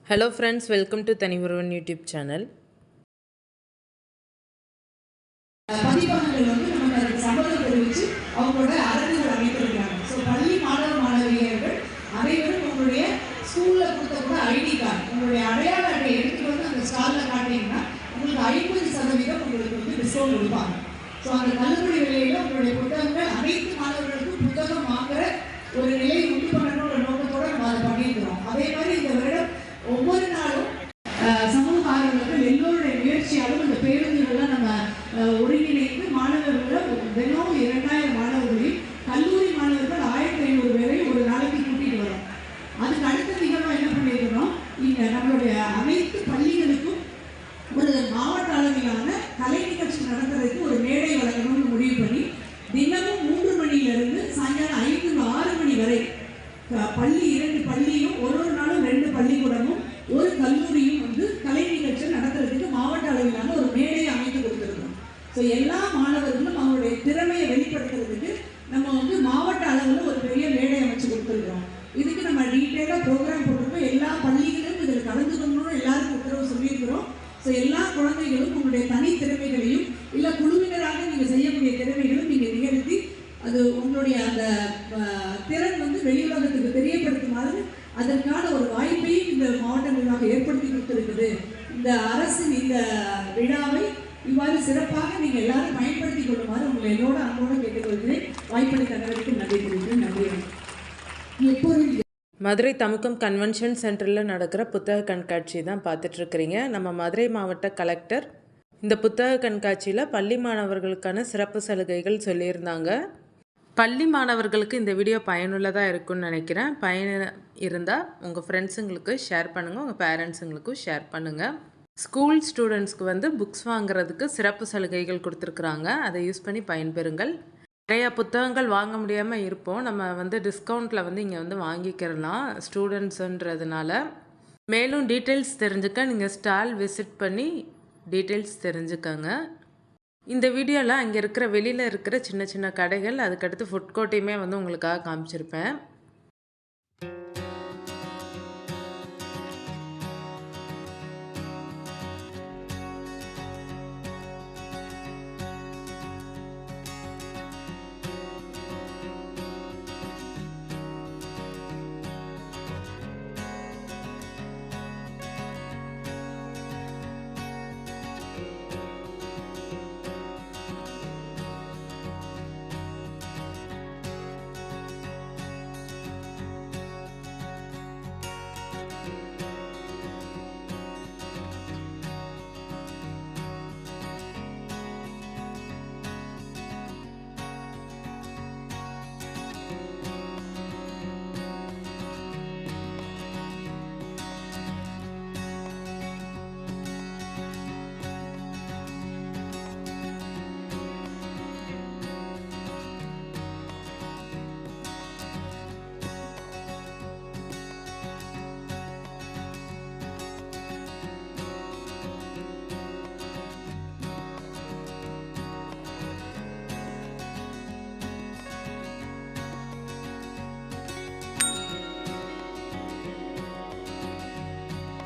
Hello friends, welcome to Tanivaruvan YouTube channel. பதிப்பகங்கள் நமக்கு அதுக்கு சம்மதம் தெரிவித்து அவங்களோட அரங்குகள் அமைத்திருக்கிறாங்க. ஸோ பள்ளி மாணவ மாணவியர்கள் அனைவரும் உங்களுடைய ஸ்கூலில் கொடுத்த கூட ஐடி கார்டு உங்களுடைய அடையாள அட்டை எடுத்துகிட்டு வந்து அந்த ஸ்டாலில் காட்டிங்கன்னா உங்களுக்கு 50% உங்களுக்கு டிஸ்கவுண்ட் கொடுப்பாங்க. ஸோ அந்த தள்ளுபடி விலையில் உங்களுடைய புத்தகங்கள் அனைத்து மாணவர்களுக்கும் புத்தகம் வாங்குற ஒரு நிலையை உண்டு பண்ணணுன்ற நோக்கத்தோடு நம்ம அதை பண்ணியிருக்கிறோம். அதே மாதிரி இந்த வருடம் ஒவ்வொரு நாளும் சமூக ஆர்வலர்கள் எல்லோருடைய முயற்சியாலும் இந்த பேருந்துகள்லாம் நம்ம ஒருங்கிணைந்து மாணவர்களை தினம் 2000 மாணவர்களையும் கல்லூரி மாணவர்கள் 1500 பேரை ஒரு நாளைக்கு கூட்டிகிட்டு வரோம். அதுக்கு அடுத்த நிகழ்வாக என்ன பண்ணியிருக்கிறோம், இங்கே நம்மளுடைய அனைத்து பள்ளிகளுக்கும் ஒரு மாவட்ட அளவிலான கலை நிகழ்ச்சி நடத்துறதுக்கு ஒரு மேடை வழங்கணும்னு முடிவு பண்ணி தினமும் 3 மணியிலிருந்து சாயங்காலம் 5-6 மணி வரை பள்ளி 2 பள்ளியும் ஒரு நாளும் 2 பள்ளிக்கூடமும் ஒரு கல்லூரியும் கலை நிகழ்ச்சி நடத்துறதுக்கு மாவட்ட அளவிலான ஒரு மேடையை அமைத்து கொடுத்துருக்கோம். ஸோ எல்லா மாணவர்களும் அவங்களுடைய திறமையை வெளிப்படுத்துறதுக்கு நம்ம மாவட்ட அளவில் ஒரு பெரிய மேடை அமைச்சு கொடுத்துருக்கோம். இதுக்கு நம்ம டீட்டெயிலாக ப்ரோக்ராம் போட்டிருக்கோம். எல்லா பள்ளிகளும் இதில் கலந்துக்கணும்னு எல்லாருக்கும் உத்தரவு சொல்லியிருக்கிறோம். ஸோ எல்லா குழந்தைகளும் உங்களுடைய தனி திறமைகளையும் இல்லை குழுவினராக நீங்கள் செய்யக்கூடிய திறமைகளும் நீங்கள் நிகழ்த்தி அது உங்களுடைய அந்த திறன் வெளி உலகத்துக்கு தெரியப்படுத்துமாறு அதற்கான ஒரு வாய்ப்பையும் இந்த மாவட்ட நிர்வாகம் ஏற்படுத்தி கொடுத்திருக்குது. இந்த அரசின் இந்த விழாவை இவ்வாறு சிறப்பாக நீங்கள் எல்லாரும் பயன்படுத்தி கொள்ளுமாறு உங்களை என்னோட அன்போடு கேட்டுக்கொள்கிறேன். வாய்ப்பளி தகவலுக்கு நன்றி தெரிவிக்கிறேன். நன்றி. எப்போது மதுரை தமுக்கம் கன்வென்ஷன் சென்டரில் நடக்கிற புத்தக கண்காட்சி தான் பார்த்துட்ருக்குறீங்க. நம்ம மதுரை மாவட்ட கலெக்டர் இந்த புத்தக கண்காட்சியில் பள்ளி மாணவர்களுக்கான சிறப்பு சலுகைகள் சொல்லியிருந்தாங்க. பள்ளி மாணவர்களுக்கு இந்த வீடியோ பயனுள்ளதாக இருக்கும்னு நினைக்கிறேன். இருந்தால் உங்கள் ஃப்ரெண்ட்ஸுங்களுக்கு ஷேர் பண்ணுங்கள், உங்கள் பேரண்ட்ஸுங்களுக்கும் ஷேர் பண்ணுங்கள். ஸ்கூல் ஸ்டூடெண்ட்ஸ்க்கு புக்ஸ் வாங்குறதுக்கு சிறப்பு சலுகைகள் கொடுத்துருக்குறாங்க. அதை யூஸ் பண்ணி பயன்பெறுங்கள். நிறையா புத்தகங்கள் வாங்க முடியாமல் இருப்போம். நம்ம டிஸ்கவுண்ட்டில் இங்கே வாங்கிக்கிறலாம் ஸ்டூடெண்ட்ஸுன்றதுனால. மேலும் டீட்டெயில்ஸ் தெரிஞ்சுக்க நீங்கள் ஸ்டால் விசிட் பண்ணி டீட்டெயில்ஸ் தெரிஞ்சுக்கங்க. இந்த வீடியோவில் அங்கே இருக்கிற வெளியில் இருக்கிற சின்ன சின்ன கடைகள், அதுக்கடுத்து ஃபுட் கோர்ட்டையுமே உங்களுக்காக காமிச்சிருப்பேன்.